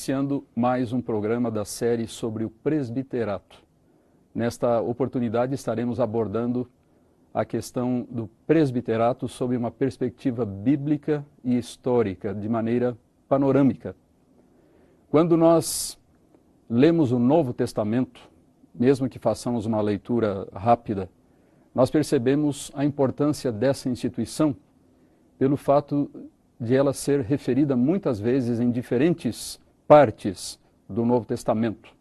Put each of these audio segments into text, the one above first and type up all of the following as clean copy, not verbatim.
iniciando mais um programa da série sobre o presbiterato. Nesta oportunidade estaremos abordando a questão do presbiterato sob uma perspectiva bíblica e histórica, de maneira panorâmica. Quando nós lemos o Novo Testamento, mesmo que façamos uma leitura rápida, nós percebemos a importância dessa instituição pelo fato de ela ser referida muitas vezes em diferentes partes do Novo Testamento.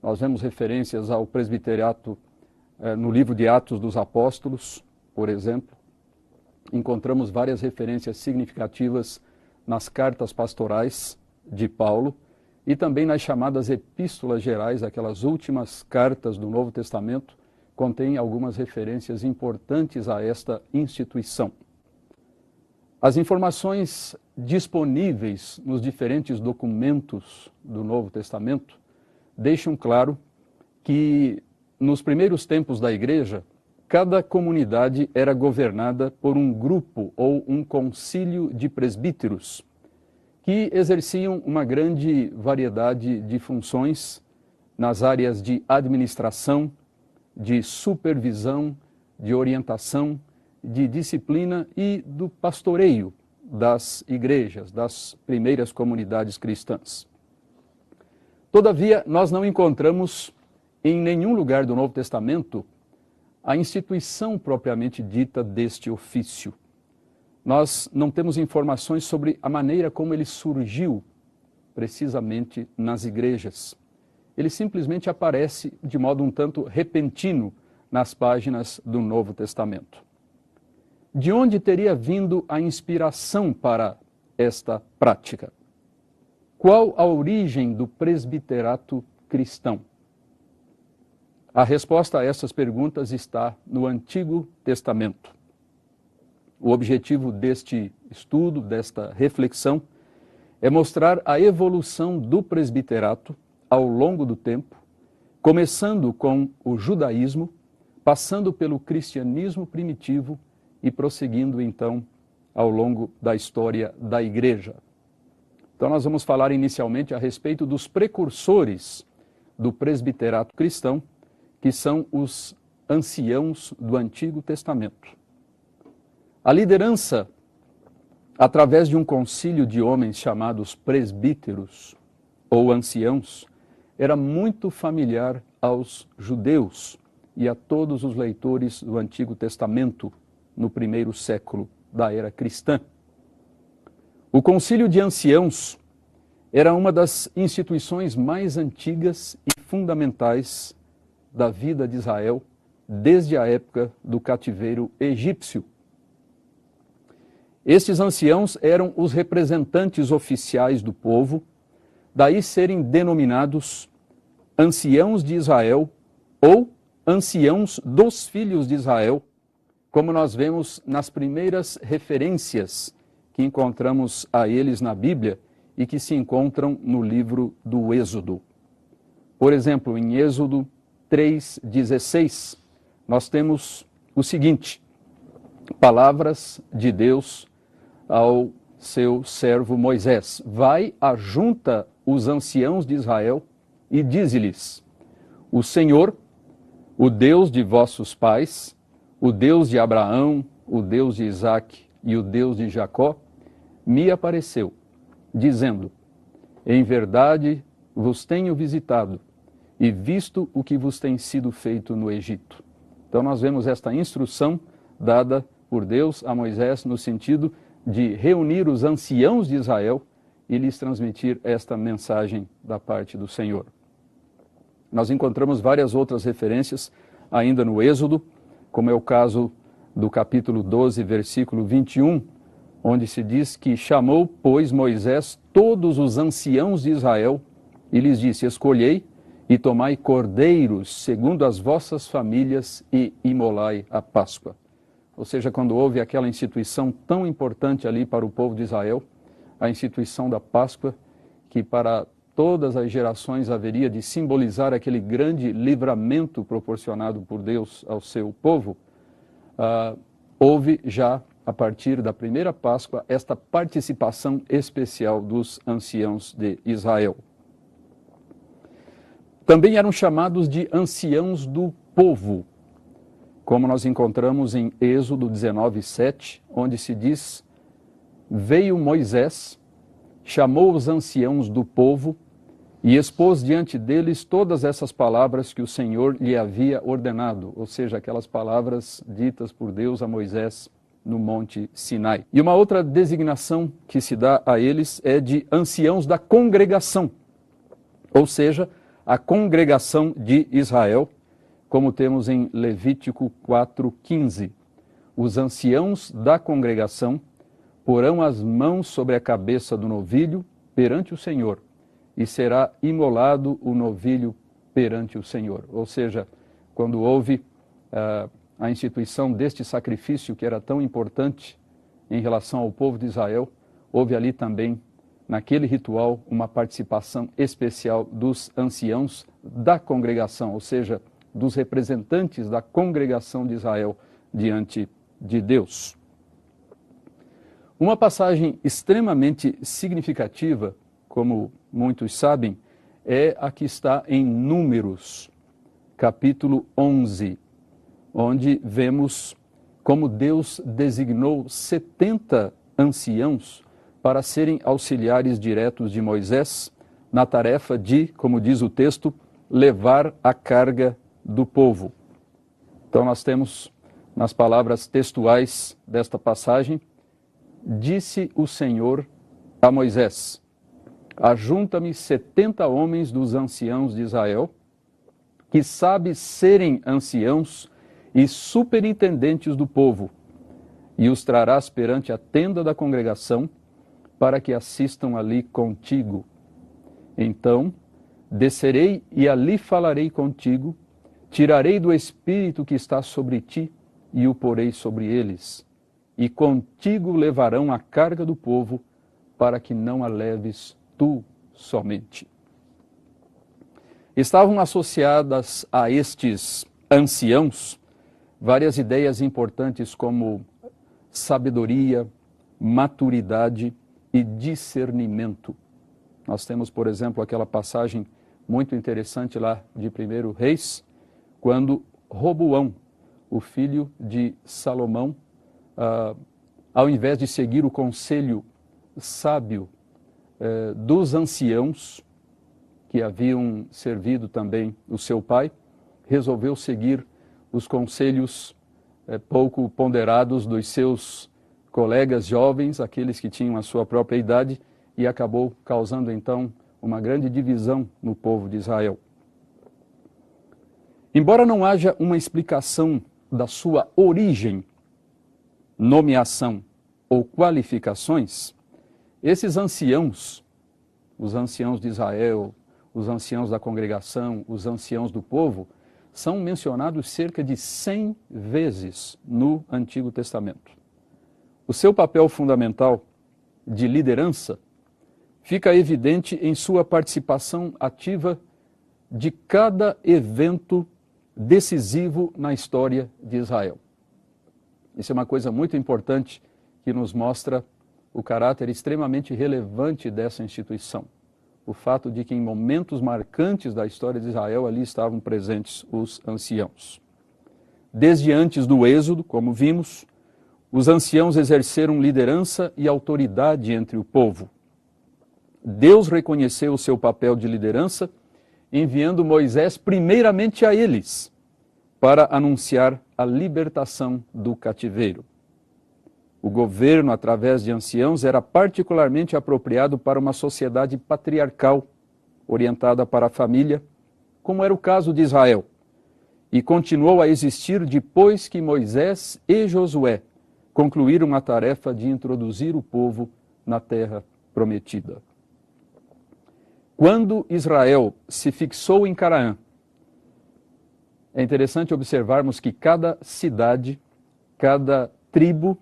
Nós vemos referências ao presbiterato no livro de Atos dos Apóstolos, por exemplo. Encontramos várias referências significativas nas cartas pastorais de Paulo e também nas chamadas epístolas gerais, aquelas últimas cartas do Novo Testamento, contém algumas referências importantes a esta instituição. As informações disponíveis nos diferentes documentos do Novo Testamento deixam claro que, nos primeiros tempos da igreja, cada comunidade era governada por um grupo ou um concílio de presbíteros, que exerciam uma grande variedade de funções nas áreas de administração, de supervisão, de orientação, de disciplina e do pastoreio das igrejas, das primeiras comunidades cristãs. Todavia, nós não encontramos em nenhum lugar do Novo Testamento a instituição propriamente dita deste ofício. Nós não temos informações sobre a maneira como ele surgiu precisamente nas igrejas. Ele simplesmente aparece de modo um tanto repentino nas páginas do Novo Testamento. De onde teria vindo a inspiração para esta prática? Qual a origem do presbiterato cristão? A resposta a essas perguntas está no Antigo Testamento. O objetivo deste estudo, desta reflexão, é mostrar a evolução do presbiterato ao longo do tempo, começando com o judaísmo, passando pelo cristianismo primitivo e prosseguindo, então, ao longo da história da igreja. Então, nós vamos falar inicialmente a respeito dos precursores do presbiterato cristão, que são os anciãos do Antigo Testamento. A liderança, através de um concílio de homens chamados presbíteros ou anciãos, era muito familiar aos judeus e a todos os leitores do Antigo Testamento no primeiro século da era cristã. O concílio de anciãos era uma das instituições mais antigas e fundamentais da vida de Israel desde a época do cativeiro egípcio. Estes anciãos eram os representantes oficiais do povo, daí serem denominados anciãos de Israel ou anciãos dos filhos de Israel, como nós vemos nas primeiras referências que encontramos a eles na Bíblia e que se encontram no livro do Êxodo. Por exemplo, em Êxodo 3,16, nós temos o seguinte: palavras de Deus ao seu servo Moisés: vai, ajunta os anciãos de Israel e dize-lhes: o Senhor, o Deus de vossos pais, o Deus de Abraão, o Deus de Isaque e o Deus de Jacó, me apareceu, dizendo: em verdade vos tenho visitado e visto o que vos tem sido feito no Egito. Então nós vemos esta instrução dada por Deus a Moisés no sentido de reunir os anciãos de Israel e lhes transmitir esta mensagem da parte do Senhor. Nós encontramos várias outras referências ainda no Êxodo, como é o caso do capítulo 12, versículo 21, onde se diz que chamou, pois, Moisés todos os anciãos de Israel e lhes disse: escolhei e tomai cordeiros segundo as vossas famílias e imolai a Páscoa. Ou seja, quando houve aquela instituição tão importante ali para o povo de Israel, a instituição da Páscoa, que para todas as gerações haveria de simbolizar aquele grande livramento proporcionado por Deus ao seu povo, houve já, a partir da primeira Páscoa, esta participação especial dos anciãos de Israel. Também eram chamados de anciãos do povo, como nós encontramos em Êxodo 19:7, onde se diz: veio Moisés, chamou os anciãos do povo e expôs diante deles todas essas palavras que o Senhor lhe havia ordenado, ou seja, aquelas palavras ditas por Deus a Moisés no Monte Sinai. E uma outra designação que se dá a eles é de anciãos da congregação, ou seja, a congregação de Israel, como temos em Levítico 4:15. Os anciãos da congregação porão as mãos sobre a cabeça do novilho perante o Senhor, e será imolado o novilho perante o Senhor. Ou seja, quando houve a instituição deste sacrifício que era tão importante em relação ao povo de Israel, houve ali também, naquele ritual, uma participação especial dos anciãos da congregação, ou seja, dos representantes da congregação de Israel diante de Deus. Uma passagem extremamente significativa, como muitos sabem, é a que está em Números, capítulo 11, onde vemos como Deus designou 70 anciãos para serem auxiliares diretos de Moisés na tarefa de, como diz o texto, levar a carga do povo. Então nós temos nas palavras textuais desta passagem: disse o Senhor a Moisés: ajunta-me 70 homens dos anciãos de Israel, que sabem serem anciãos e superintendentes do povo, e os trarás perante a tenda da congregação, para que assistam ali contigo. Então descerei e ali falarei contigo, tirarei do espírito que está sobre ti e o porei sobre eles, e contigo levarão a carga do povo, para que não a leves tu somente. Estavam associadas a estes anciãos várias ideias importantes como sabedoria, maturidade e discernimento. Nós temos, por exemplo, aquela passagem muito interessante lá de 1 Reis, quando Roboão, o filho de Salomão, ao invés de seguir o conselho sábio dos anciãos, que haviam servido também o seu pai, resolveu seguir os conselhos pouco ponderados dos seus colegas jovens, aqueles que tinham a sua própria idade, e acabou causando então uma grande divisão no povo de Israel. Embora não haja uma explicação da sua origem, nomeação ou qualificações, esses anciãos, os anciãos de Israel, os anciãos da congregação, os anciãos do povo, são mencionados cerca de 100 vezes no Antigo Testamento. O seu papel fundamental de liderança fica evidente em sua participação ativa de cada evento decisivo na história de Israel. Isso é uma coisa muito importante que nos mostra o caráter extremamente relevante dessa instituição. O fato de que em momentos marcantes da história de Israel ali estavam presentes os anciãos. Desde antes do Êxodo, como vimos, os anciãos exerceram liderança e autoridade entre o povo. Deus reconheceu o seu papel de liderança, enviando Moisés primeiramente a eles, para anunciar a libertação do cativeiro. O governo, através de anciãos, era particularmente apropriado para uma sociedade patriarcal, orientada para a família, como era o caso de Israel, e continuou a existir depois que Moisés e Josué concluíram a tarefa de introduzir o povo na terra prometida. Quando Israel se fixou em Canaã, é interessante observarmos que cada cidade, cada tribo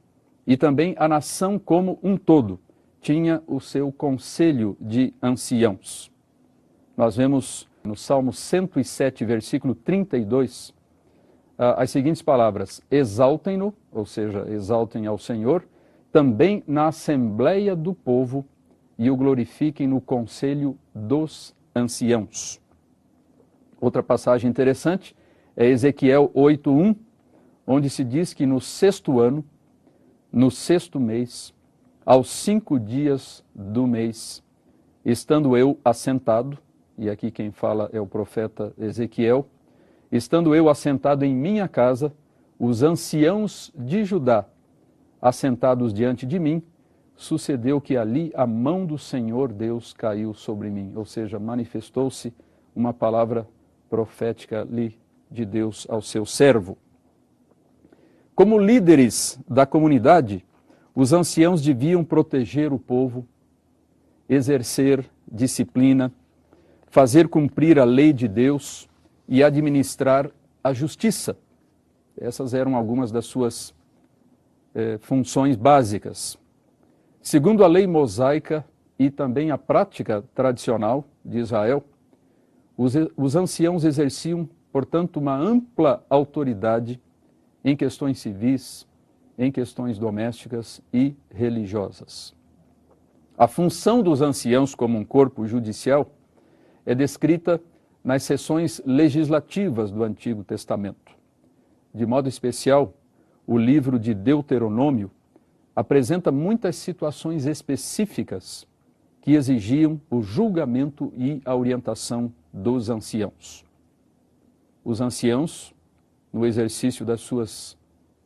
e também a nação como um todo tinha o seu conselho de anciãos. Nós vemos no Salmo 107, versículo 32, as seguintes palavras: exaltem-no, ou seja, exaltem ao Senhor, também na assembleia do povo, e o glorifiquem no conselho dos anciãos. Outra passagem interessante é Ezequiel 8:1, onde se diz que no 6º ano, no 6º mês, aos 5 dias do mês, estando eu assentado, e aqui quem fala é o profeta Ezequiel, estando eu assentado em minha casa, os anciãos de Judá, assentados diante de mim, sucedeu que ali a mão do Senhor Deus caiu sobre mim, ou seja, manifestou-se uma palavra profética ali de Deus ao seu servo. Como líderes da comunidade, os anciãos deviam proteger o povo, exercer disciplina, fazer cumprir a lei de Deus e administrar a justiça. Essas eram algumas das suas funções básicas. Segundo a lei mosaica e também a prática tradicional de Israel, os anciãos exerciam, portanto, uma ampla autoridade em questões civis, em questões domésticas e religiosas. A função dos anciãos como um corpo judicial é descrita nas seções legislativas do Antigo Testamento. De modo especial, o livro de Deuteronômio apresenta muitas situações específicas que exigiam o julgamento e a orientação dos anciãos. Os anciãos, no exercício das suas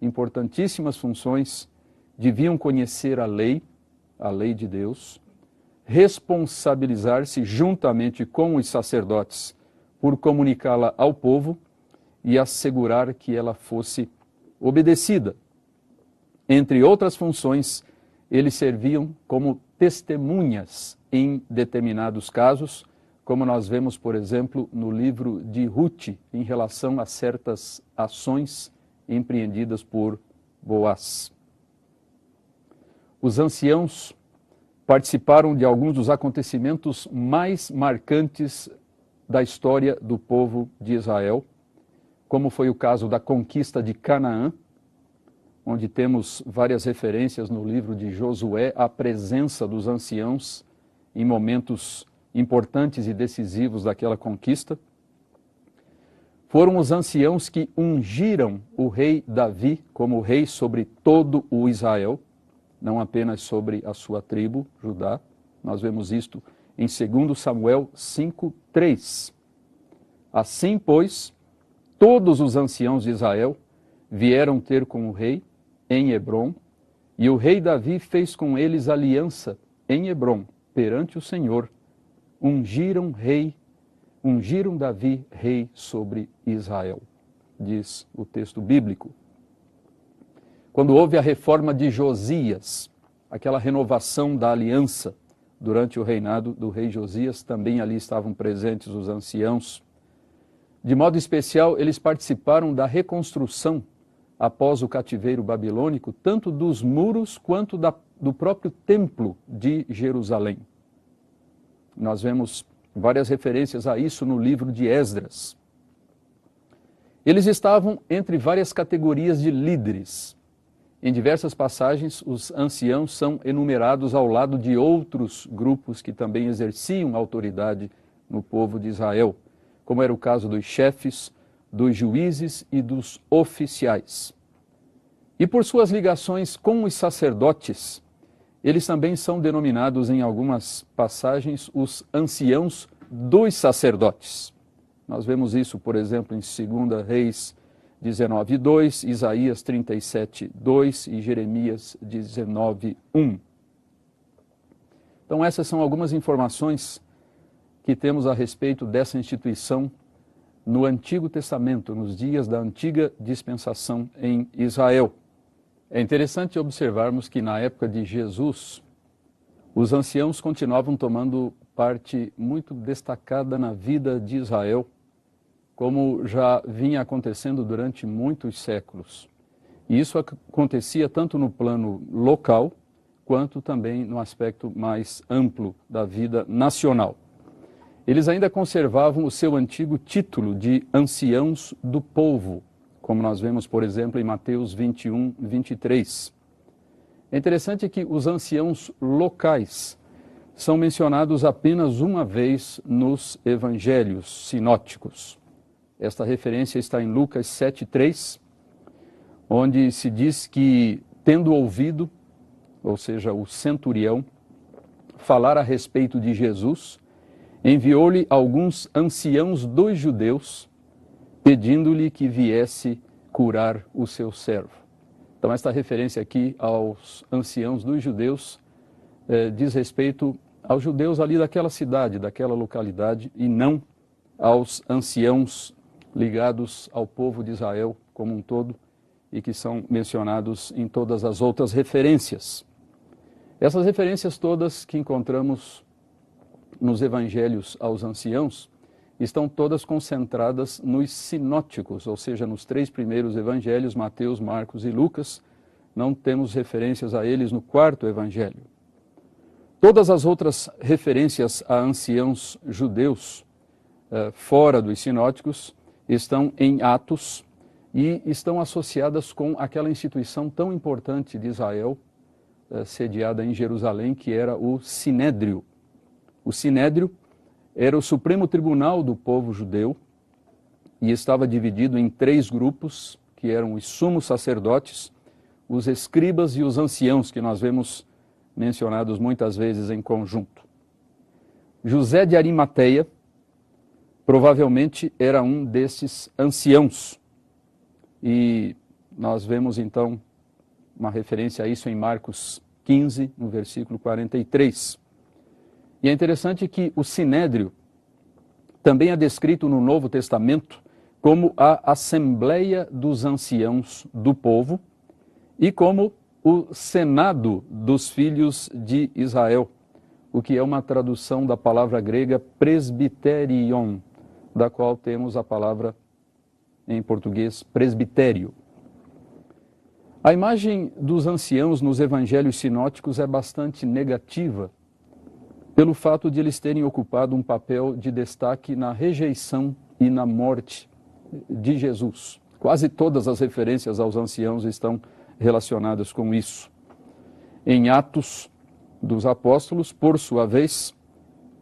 importantíssimas funções, deviam conhecer a lei de Deus, responsabilizar-se juntamente com os sacerdotes por comunicá-la ao povo e assegurar que ela fosse obedecida. Entre outras funções, eles serviam como testemunhas em determinados casos, como nós vemos, por exemplo, no livro de Ruth, em relação a certas ações empreendidas por Boaz. Os anciãos participaram de alguns dos acontecimentos mais marcantes da história do povo de Israel, como foi o caso da conquista de Canaã, onde temos várias referências no livro de Josué à presença dos anciãos em momentos importantes e decisivos daquela conquista. Foram os anciãos que ungiram o rei Davi como rei sobre todo o Israel, não apenas sobre a sua tribo, Judá. Nós vemos isto em 2 Samuel 5:3. Assim, pois, todos os anciãos de Israel vieram ter com o rei em Hebrom, e o rei Davi fez com eles aliança em Hebrom, perante o Senhor. Ungiram Davi rei sobre Israel, diz o texto bíblico. Quando houve a reforma de Josias, aquela renovação da aliança durante o reinado do rei Josias, também ali estavam presentes os anciãos. De modo especial, eles participaram da reconstrução após o cativeiro babilônico, tanto dos muros quanto do próprio templo de Jerusalém. Nós vemos várias referências a isso no livro de Esdras. Eles estavam entre várias categorias de líderes. Em diversas passagens, os anciãos são enumerados ao lado de outros grupos que também exerciam autoridade no povo de Israel, como era o caso dos chefes, dos juízes e dos oficiais. E por suas ligações com os sacerdotes, eles também são denominados em algumas passagens os anciãos dos sacerdotes. Nós vemos isso, por exemplo, em 2 Reis 19:2, Isaías 37:2 e Jeremias 19:1. Então essas são algumas informações que temos a respeito dessa instituição no Antigo Testamento, nos dias da antiga dispensação em Israel. É interessante observarmos que na época de Jesus, os anciãos continuavam tomando parte muito destacada na vida de Israel, como já vinha acontecendo durante muitos séculos. E isso acontecia tanto no plano local, quanto também no aspecto mais amplo da vida nacional. Eles ainda conservavam o seu antigo título de anciãos do povo, como nós vemos, por exemplo, em Mateus 21:23. É interessante que os anciãos locais são mencionados apenas uma vez nos evangelhos sinóticos. Esta referência está em Lucas 7:3, onde se diz que, tendo ouvido, ou seja, o centurião, falar a respeito de Jesus, enviou-lhe alguns anciãos dos judeus, pedindo-lhe que viesse curar o seu servo. Então, esta referência aqui aos anciãos dos judeus diz respeito aos judeus ali daquela cidade, daquela localidade, e não aos anciãos ligados ao povo de Israel como um todo e que são mencionados em todas as outras referências. Essas referências todas que encontramos nos evangelhos aos anciãos estão todas concentradas nos sinóticos, ou seja, nos 3 primeiros evangelhos, Mateus, Marcos e Lucas. Não temos referências a eles no 4º evangelho. Todas as outras referências a anciãos judeus fora dos sinóticos estão em Atos e estão associadas com aquela instituição tão importante de Israel, sediada em Jerusalém, que era o Sinédrio. O Sinédrio era o supremo tribunal do povo judeu e estava dividido em 3 grupos, que eram os sumos sacerdotes, os escribas e os anciãos, que nós vemos mencionados muitas vezes em conjunto. José de Arimateia provavelmente era um desses anciãos. E nós vemos então uma referência a isso em Marcos 15, no versículo 43. E é interessante que o Sinédrio também é descrito no Novo Testamento como a Assembleia dos Anciãos do Povo e como o Senado dos Filhos de Israel, o que é uma tradução da palavra grega presbiterion, da qual temos a palavra em português presbitério. A imagem dos anciãos nos evangelhos sinóticos é bastante negativa, pelo fato de eles terem ocupado um papel de destaque na rejeição e na morte de Jesus. Quase todas as referências aos anciãos estão relacionadas com isso. Em Atos dos Apóstolos, por sua vez,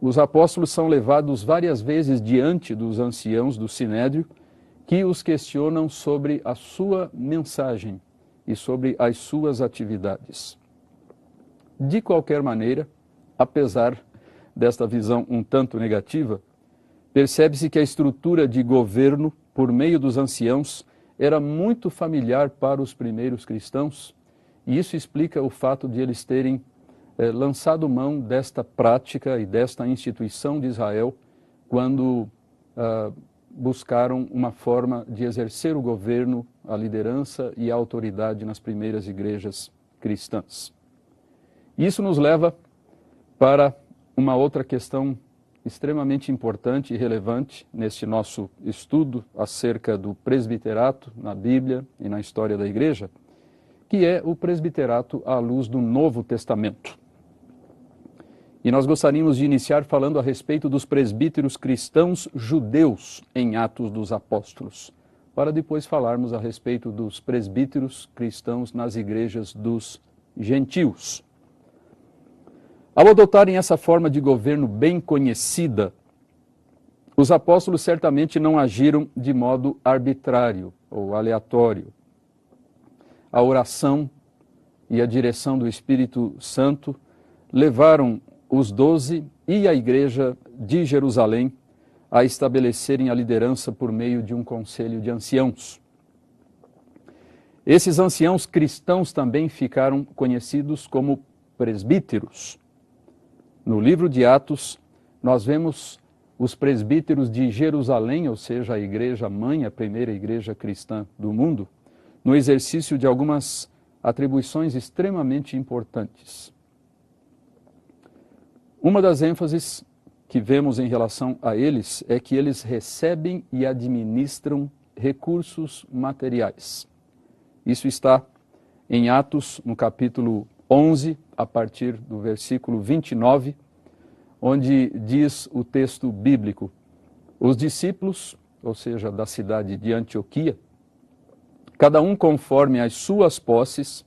os apóstolos são levados várias vezes diante dos anciãos do Sinédrio, que os questionam sobre a sua mensagem e sobre as suas atividades. De qualquer maneira, apesar desta visão um tanto negativa, percebe-se que a estrutura de governo por meio dos anciãos era muito familiar para os primeiros cristãos, e isso explica o fato de eles terem lançado mão desta prática e desta instituição de Israel quando buscaram uma forma de exercer o governo, a liderança e a autoridade nas primeiras igrejas cristãs. Isso nos leva para uma outra questão extremamente importante e relevante neste nosso estudo acerca do presbiterato na Bíblia e na história da igreja, que é o presbiterato à luz do Novo Testamento. E nós gostaríamos de iniciar falando a respeito dos presbíteros cristãos judeus em Atos dos Apóstolos, para depois falarmos a respeito dos presbíteros cristãos nas igrejas dos gentios. Ao adotarem essa forma de governo bem conhecida, os apóstolos certamente não agiram de modo arbitrário ou aleatório. A oração e a direção do Espírito Santo levaram os 12 e a igreja de Jerusalém a estabelecerem a liderança por meio de um conselho de anciãos. Esses anciãos cristãos também ficaram conhecidos como presbíteros. No livro de Atos, nós vemos os presbíteros de Jerusalém, ou seja, a igreja mãe, a primeira igreja cristã do mundo, no exercício de algumas atribuições extremamente importantes. Uma das ênfases que vemos em relação a eles é que eles recebem e administram recursos materiais. Isso está em Atos, no capítulo 11, a partir do versículo 29, onde diz o texto bíblico: os discípulos, ou seja, da cidade de Antioquia, cada um conforme as suas posses,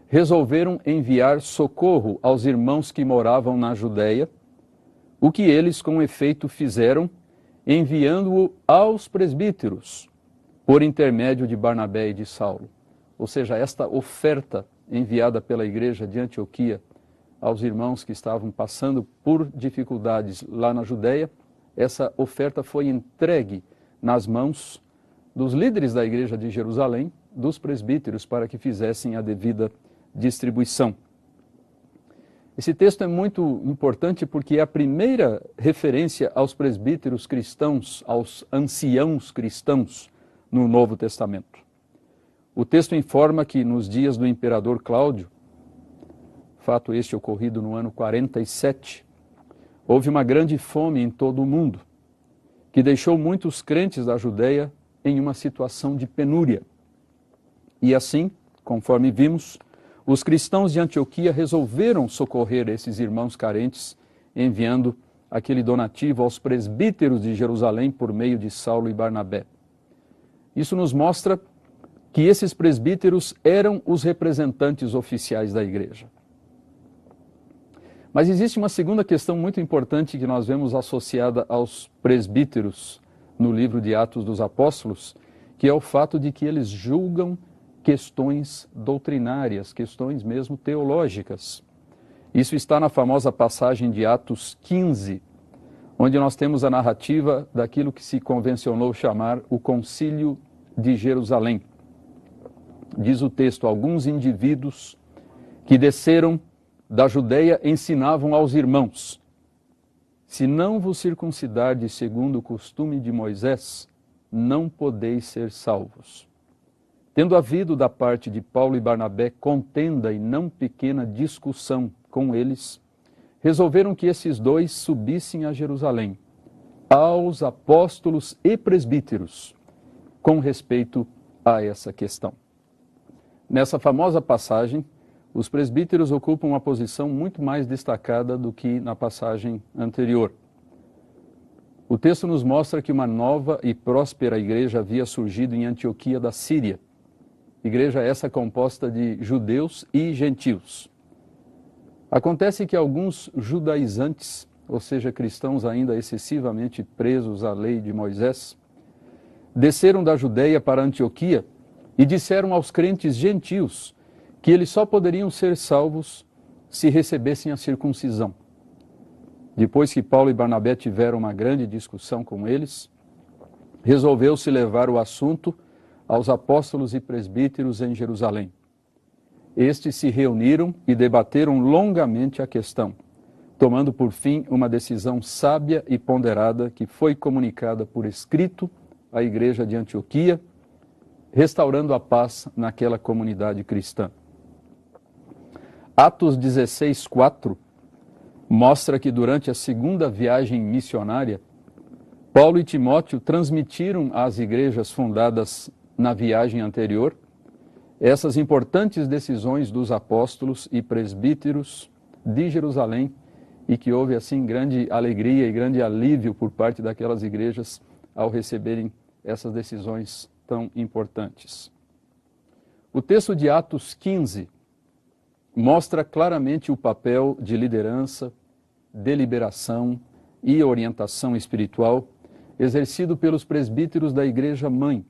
resolveram enviar socorro aos irmãos que moravam na Judéia, o que eles com efeito fizeram, enviando-o aos presbíteros, por intermédio de Barnabé e de Saulo. Ou seja, esta oferta enviada pela igreja de Antioquia aos irmãos que estavam passando por dificuldades lá na Judéia, essa oferta foi entregue nas mãos dos líderes da igreja de Jerusalém, dos presbíteros, para que fizessem a devida distribuição. Esse texto é muito importante porque é a primeira referência aos presbíteros cristãos, aos anciãos cristãos no Novo Testamento. O texto informa que nos dias do imperador Cláudio, fato este ocorrido no ano 47, houve uma grande fome em todo o mundo, que deixou muitos crentes da Judéia em uma situação de penúria. E assim, conforme vimos, os cristãos de Antioquia resolveram socorrer esses irmãos carentes, enviando aquele donativo aos presbíteros de Jerusalém por meio de Saulo e Barnabé. Isso nos mostra que esses presbíteros eram os representantes oficiais da igreja. Mas existe uma segunda questão muito importante que nós vemos associada aos presbíteros no livro de Atos dos Apóstolos, que é o fato de que eles julgam questões doutrinárias, questões mesmo teológicas. Isso está na famosa passagem de Atos 15, onde nós temos a narrativa daquilo que se convencionou chamar o Concílio de Jerusalém. Diz o texto: alguns indivíduos que desceram da Judeia ensinavam aos irmãos: se não vos circuncidardes segundo o costume de Moisés, não podeis ser salvos. Tendo havido da parte de Paulo e Barnabé contenda e não pequena discussão com eles, resolveram que esses dois subissem a Jerusalém, aos apóstolos e presbíteros, com respeito a essa questão. Nessa famosa passagem, os presbíteros ocupam uma posição muito mais destacada do que na passagem anterior. O texto nos mostra que uma nova e próspera igreja havia surgido em Antioquia da Síria. Igreja essa composta de judeus e gentios. Acontece que alguns judaizantes, ou seja, cristãos ainda excessivamente presos à lei de Moisés, desceram da Judeia para Antioquia e disseram aos crentes gentios que eles só poderiam ser salvos se recebessem a circuncisão. Depois que Paulo e Barnabé tiveram uma grande discussão com eles, resolveu-se levar o assunto aos apóstolos e presbíteros em Jerusalém. Estes se reuniram e debateram longamente a questão, tomando por fim uma decisão sábia e ponderada que foi comunicada por escrito à igreja de Antioquia, restaurando a paz naquela comunidade cristã. Atos 16:4 mostra que durante a segunda viagem missionária, Paulo e Timóteo transmitiram às igrejas fundadas na viagem anterior essas importantes decisões dos apóstolos e presbíteros de Jerusalém e que houve assim grande alegria e grande alívio por parte daquelas igrejas ao receberem essas decisões tão importantes. O texto de Atos 15 mostra claramente o papel de liderança, deliberação e orientação espiritual exercido pelos presbíteros da igreja mãe,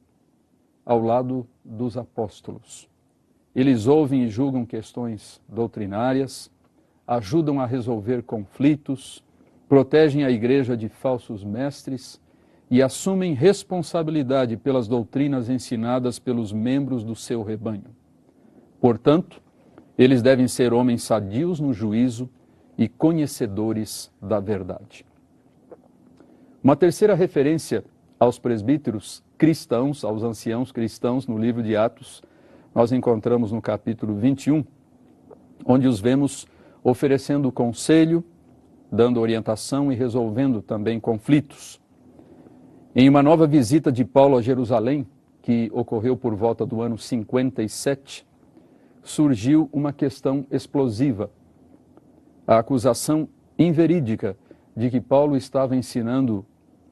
ao lado dos apóstolos. Eles ouvem e julgam questões doutrinárias, ajudam a resolver conflitos, protegem a igreja de falsos mestres e assumem responsabilidade pelas doutrinas ensinadas pelos membros do seu rebanho. Portanto, eles devem ser homens sadios no juízo e conhecedores da verdade. Uma terceira referência aos presbíteros cristãos, aos anciãos cristãos, no livro de Atos, nós encontramos no capítulo 21, onde os vemos oferecendo conselho, dando orientação e resolvendo também conflitos. Em uma nova visita de Paulo a Jerusalém, que ocorreu por volta do ano 57, surgiu uma questão explosiva. A acusação inverídica de que Paulo estava ensinando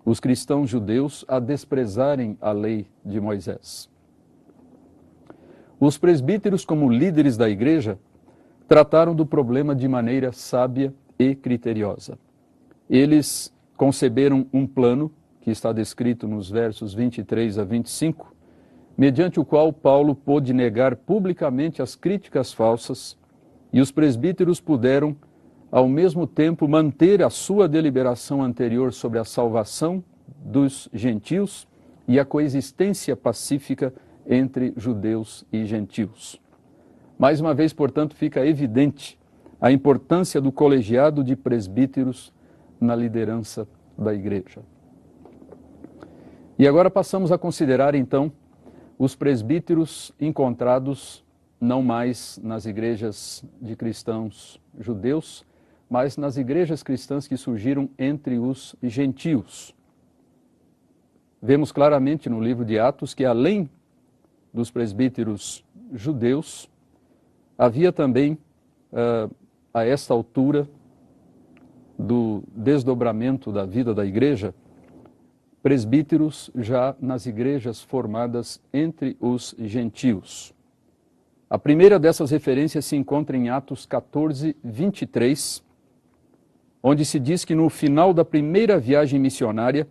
os cristãos judeus a desprezarem a lei de Moisés. Os presbíteros, como líderes da igreja, trataram do problema de maneira sábia e criteriosa. Eles conceberam um plano que está descrito nos versos 23 a 25, mediante o qual Paulo pôde negar publicamente as críticas falsas e os presbíteros puderam, ao mesmo tempo, manter a sua deliberação anterior sobre a salvação dos gentios e a coexistência pacífica entre judeus e gentios. Mais uma vez, portanto, fica evidente a importância do colegiado de presbíteros na liderança da igreja. E agora passamos a considerar, então, os presbíteros encontrados não mais nas igrejas de cristãos judeus, mas nas igrejas cristãs que surgiram entre os gentios. Vemos claramente no livro de Atos que, além dos presbíteros judeus, havia também, a esta altura do desdobramento da vida da igreja, presbíteros já nas igrejas formadas entre os gentios. A primeira dessas referências se encontra em Atos 14, 23, onde se diz que no final da primeira viagem missionária,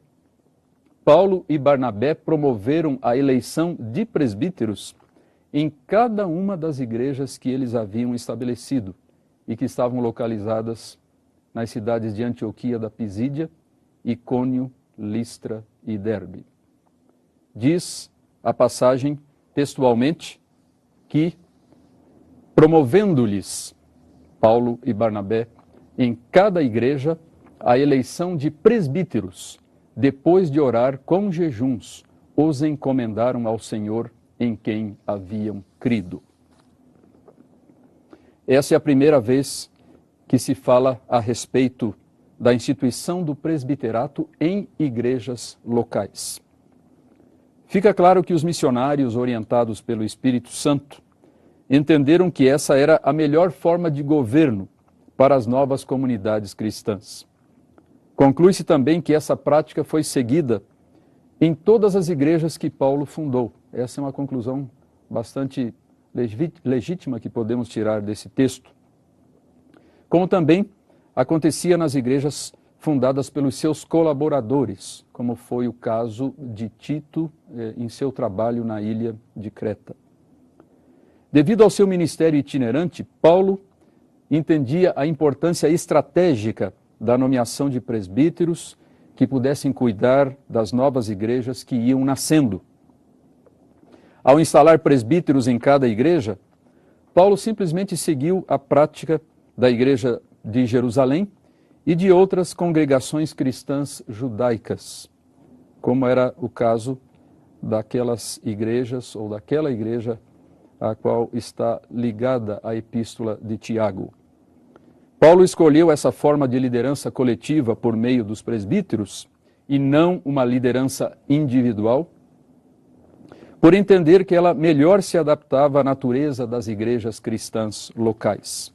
Paulo e Barnabé promoveram a eleição de presbíteros em cada uma das igrejas que eles haviam estabelecido e que estavam localizadas nas cidades de Antioquia da Pisídia, Icônio, Listra e Derbe. Diz a passagem textualmente que, promovendo-lhes Paulo e Barnabé em cada igreja a eleição de presbíteros, depois de orar com jejuns, os encomendaram ao Senhor em quem haviam crido. Essa é a primeira vez que se fala a respeito da instituição do presbiterato em igrejas locais. Fica claro que os missionários, orientados pelo Espírito Santo, entenderam que essa era a melhor forma de governo para as novas comunidades cristãs. Conclui-se também que essa prática foi seguida em todas as igrejas que Paulo fundou. Essa é uma conclusão bastante legítima que podemos tirar desse texto. Como também acontecia nas igrejas fundadas pelos seus colaboradores, como foi o caso de Tito em seu trabalho na ilha de Creta. Devido ao seu ministério itinerante, Paulo entendia a importância estratégica da nomeação de presbíteros que pudessem cuidar das novas igrejas que iam nascendo. Ao instalar presbíteros em cada igreja, Paulo simplesmente seguiu a prática da igreja de Jerusalém e de outras congregações cristãs judaicas, como era o caso daquelas igrejas ou daquela igreja a qual está ligada a epístola de Tiago. Paulo escolheu essa forma de liderança coletiva por meio dos presbíteros e não uma liderança individual, por entender que ela melhor se adaptava à natureza das igrejas cristãs locais.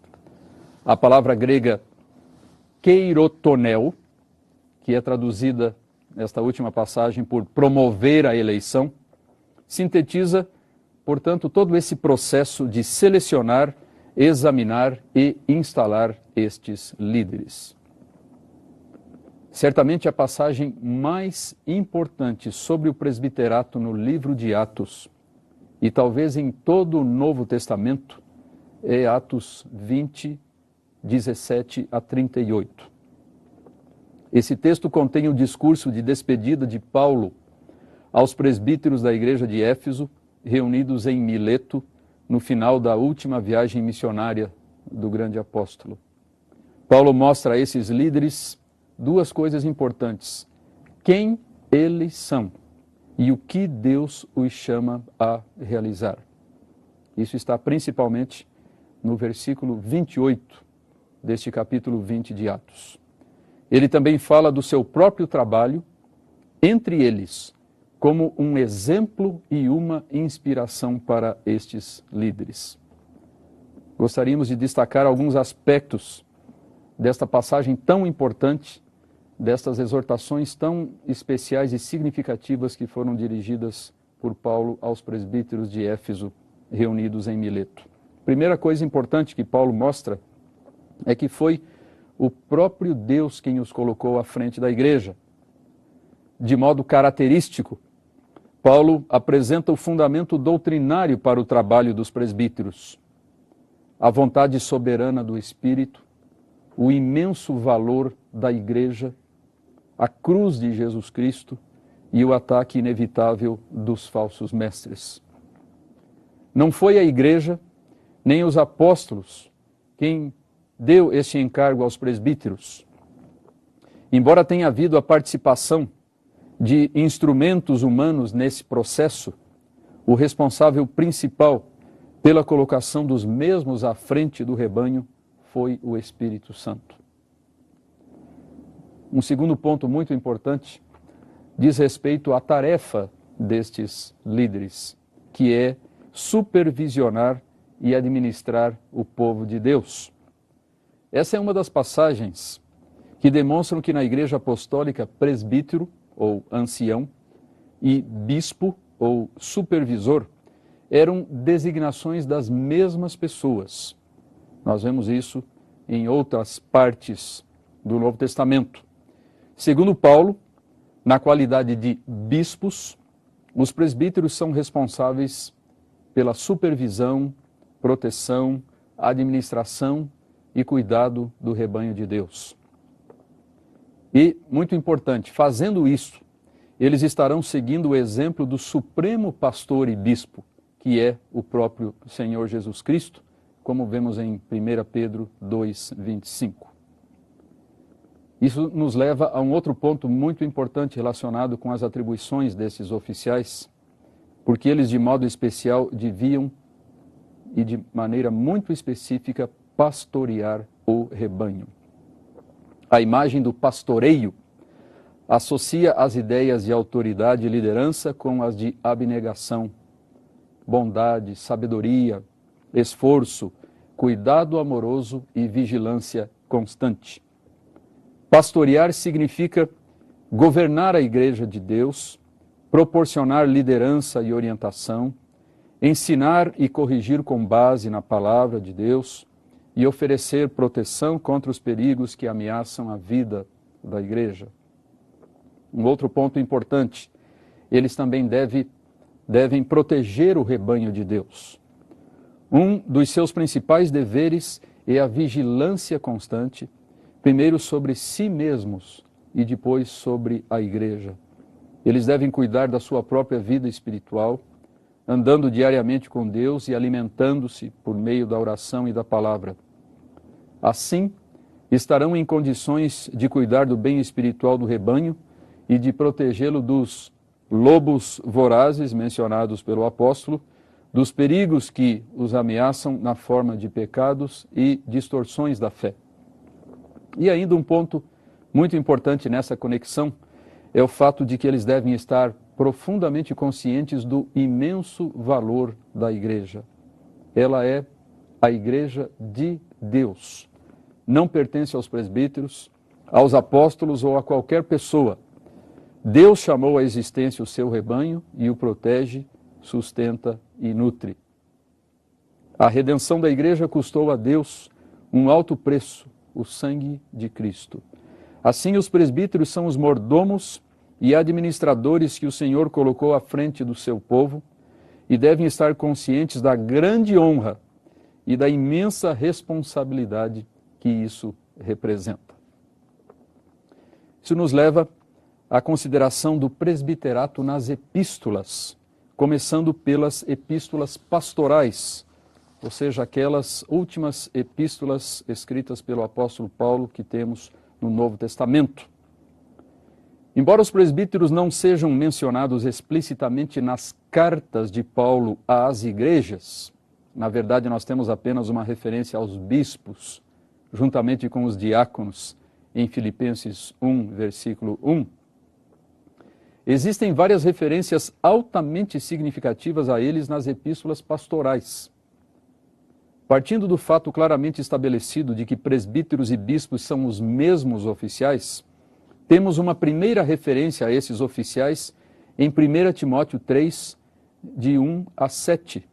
A palavra grega keirotonel, que é traduzida nesta última passagem por promover a eleição, sintetiza, portanto, todo esse processo de selecionar, examinar e instalar estes líderes. Certamente a passagem mais importante sobre o presbiterato no livro de Atos, e talvez em todo o Novo Testamento, é Atos 20, 17 a 38. Esse texto contém o discurso de despedida de Paulo aos presbíteros da igreja de Éfeso, reunidos em Mileto, no final da última viagem missionária do grande apóstolo. Paulo mostra a esses líderes duas coisas importantes: quem eles são e o que Deus os chama a realizar. Isso está principalmente no versículo 28 deste capítulo 20 de Atos. Ele também fala do seu próprio trabalho entre eles, como um exemplo e uma inspiração para estes líderes. Gostaríamos de destacar alguns aspectos desta passagem tão importante, destas exortações tão especiais e significativas que foram dirigidas por Paulo aos presbíteros de Éfeso reunidos em Mileto. Primeira coisa importante que Paulo mostra é que foi o próprio Deus quem os colocou à frente da igreja. de modo característico, Paulo apresenta o fundamento doutrinário para o trabalho dos presbíteros, a vontade soberana do Espírito, o imenso valor da Igreja, a cruz de Jesus Cristo e o ataque inevitável dos falsos mestres. Não foi a Igreja, nem os apóstolos, quem deu este encargo aos presbíteros. Embora tenha havido a participação de instrumentos humanos nesse processo, o responsável principal pela colocação dos mesmos à frente do rebanho foi o Espírito Santo. Um segundo ponto muito importante diz respeito à tarefa destes líderes, que é supervisionar e administrar o povo de Deus. Essa é uma das passagens que demonstram que na Igreja Apostólica, presbítero ou ancião e bispo ou supervisor eram designações das mesmas pessoas. Nós vemos isso em outras partes do Novo Testamento. Segundo Paulo, na qualidade de bispos, os presbíteros são responsáveis pela supervisão, proteção, administração e cuidado do rebanho de Deus. E, muito importante, fazendo isso, eles estarão seguindo o exemplo do supremo pastor e bispo, que é o próprio Senhor Jesus Cristo, como vemos em 1 Pedro 2:25. Isso nos leva a um outro ponto muito importante relacionado com as atribuições desses oficiais, porque eles, de modo especial, deviam, e de maneira muito específica, pastorear o rebanho. A imagem do pastoreio associa as ideias de autoridade e liderança com as de abnegação, bondade, sabedoria, esforço, cuidado amoroso e vigilância constante. Pastorear significa governar a Igreja de Deus, proporcionar liderança e orientação, ensinar e corrigir com base na palavra de Deus e oferecer proteção contra os perigos que ameaçam a vida da Igreja. Um outro ponto importante, eles também devem proteger o rebanho de Deus. Um dos seus principais deveres é a vigilância constante, primeiro sobre si mesmos e depois sobre a Igreja. Eles devem cuidar da sua própria vida espiritual, andando diariamente com Deus e alimentando-se por meio da oração e da palavra. Assim, estarão em condições de cuidar do bem espiritual do rebanho e de protegê-lo dos lobos vorazes mencionados pelo apóstolo, dos perigos que os ameaçam na forma de pecados e distorções da fé. E ainda um ponto muito importante nessa conexão é o fato de que eles devem estar profundamente conscientes do imenso valor da Igreja. Ela é a Igreja de Deus. Não pertence aos presbíteros, aos apóstolos ou a qualquer pessoa. Deus chamou à existência o seu rebanho e o protege, sustenta e nutre. A redenção da Igreja custou a Deus um alto preço, o sangue de Cristo. Assim, os presbíteros são os mordomos e administradores que o Senhor colocou à frente do seu povo e devem estar conscientes da grande honra e da imensa responsabilidade que isso representa. Isso nos leva à consideração do presbiterato nas epístolas, começando pelas epístolas pastorais, ou seja, aquelas últimas epístolas escritas pelo apóstolo Paulo que temos no Novo Testamento. Embora os presbíteros não sejam mencionados explicitamente nas cartas de Paulo às igrejas, na verdade nós temos apenas uma referência aos bispos, juntamente com os diáconos, em Filipenses 1, versículo 1. Existem várias referências altamente significativas a eles nas epístolas pastorais. Partindo do fato claramente estabelecido de que presbíteros e bispos são os mesmos oficiais, temos uma primeira referência a esses oficiais em 1 Timóteo 3, de 1 a 7,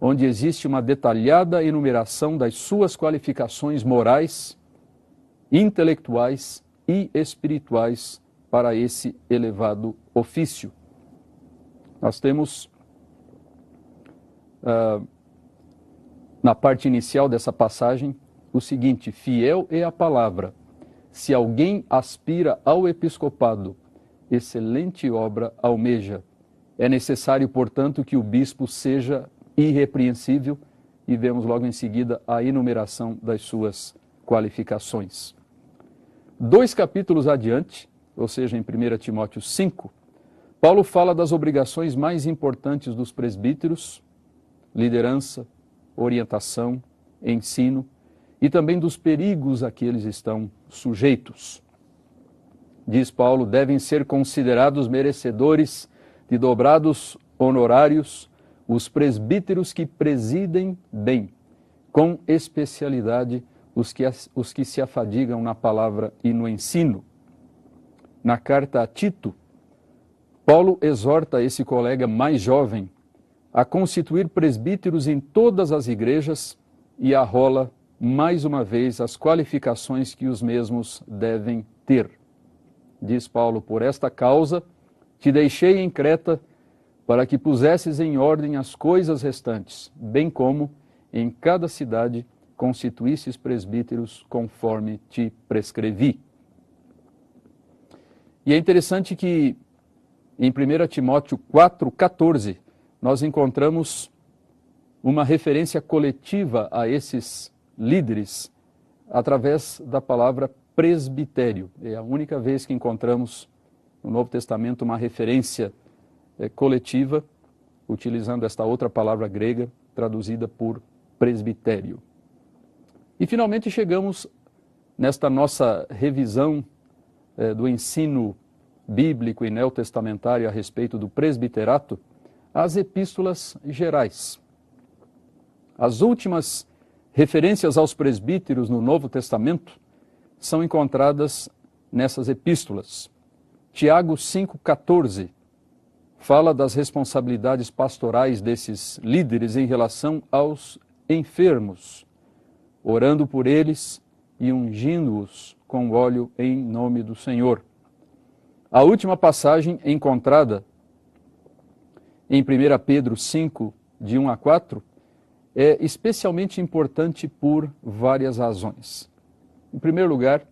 onde existe uma detalhada enumeração das suas qualificações morais, intelectuais e espirituais para esse elevado ofício. Nós temos, na parte inicial dessa passagem, o seguinte: fiel é a palavra. Se alguém aspira ao episcopado, excelente obra almeja. É necessário, portanto, que o bispo seja irrepreensível, e vemos logo em seguida a enumeração das suas qualificações. 2 capítulos adiante, ou seja, em 1 Timóteo 5, Paulo fala das obrigações mais importantes dos presbíteros: liderança, orientação, ensino, e também dos perigos a que eles estão sujeitos. Diz Paulo: devem ser considerados merecedores de dobrados honorários os presbíteros que presidem bem, com especialidade os que se afadigam na palavra e no ensino. Na carta a Tito, Paulo exorta esse colega mais jovem a constituir presbíteros em todas as igrejas e arrola mais uma vez as qualificações que os mesmos devem ter. Diz Paulo: por esta causa te deixei em Creta, para que pusesses em ordem as coisas restantes, bem como em cada cidade constituísses presbíteros conforme te prescrevi. E é interessante que em 1 Timóteo 4,14 nós encontramos uma referência coletiva a esses líderes através da palavra presbitério. É a única vez que encontramos no Novo Testamento uma referência coletiva, utilizando esta outra palavra grega, traduzida por presbitério. E finalmente chegamos, nesta nossa revisão do ensino bíblico e neotestamentário a respeito do presbiterato, às epístolas gerais. As últimas referências aos presbíteros no Novo Testamento são encontradas nessas epístolas. Tiago 5,14 fala das responsabilidades pastorais desses líderes em relação aos enfermos, orando por eles e ungindo-os com óleo em nome do Senhor. A última passagem encontrada em 1 Pedro 5, de 1 a 4, é especialmente importante por várias razões. Em primeiro lugar,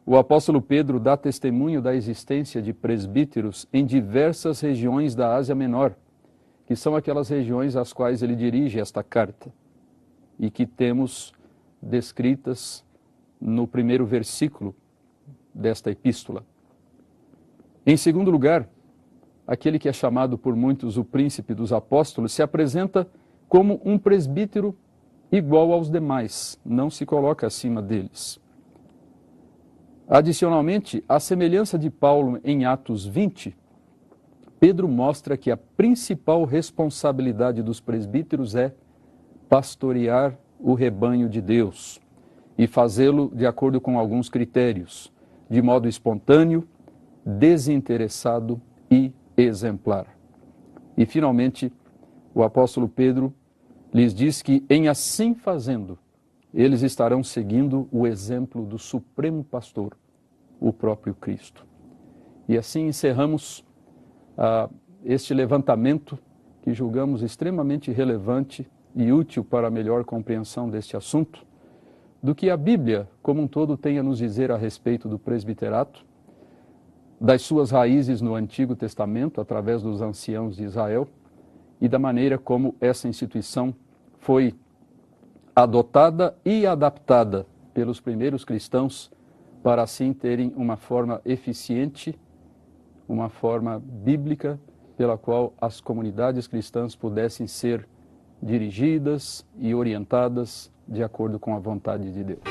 o apóstolo Pedro dá testemunho da existência de presbíteros em diversas regiões da Ásia Menor, que são aquelas regiões às quais ele dirige esta carta, e que temos descritas no primeiro versículo desta epístola. Em segundo lugar, aquele que é chamado por muitos o príncipe dos apóstolos se apresenta como um presbítero igual aos demais, não se coloca acima deles. Adicionalmente, à semelhança de Paulo em Atos 20, Pedro mostra que a principal responsabilidade dos presbíteros é pastorear o rebanho de Deus e fazê-lo de acordo com alguns critérios, de modo espontâneo, desinteressado e exemplar. E, finalmente, o apóstolo Pedro lhes diz que, em assim fazendo, eles estarão seguindo o exemplo do Supremo Pastor, o próprio Cristo. E assim encerramos este levantamento que julgamos extremamente relevante e útil para a melhor compreensão deste assunto, do que a Bíblia como um todo tem a nos dizer a respeito do presbiterato, das suas raízes no Antigo Testamento, através dos anciãos de Israel, e da maneira como essa instituição foi adotada e adaptada pelos primeiros cristãos para assim terem uma forma eficiente, uma forma bíblica pela qual as comunidades cristãs pudessem ser dirigidas e orientadas de acordo com a vontade de Deus.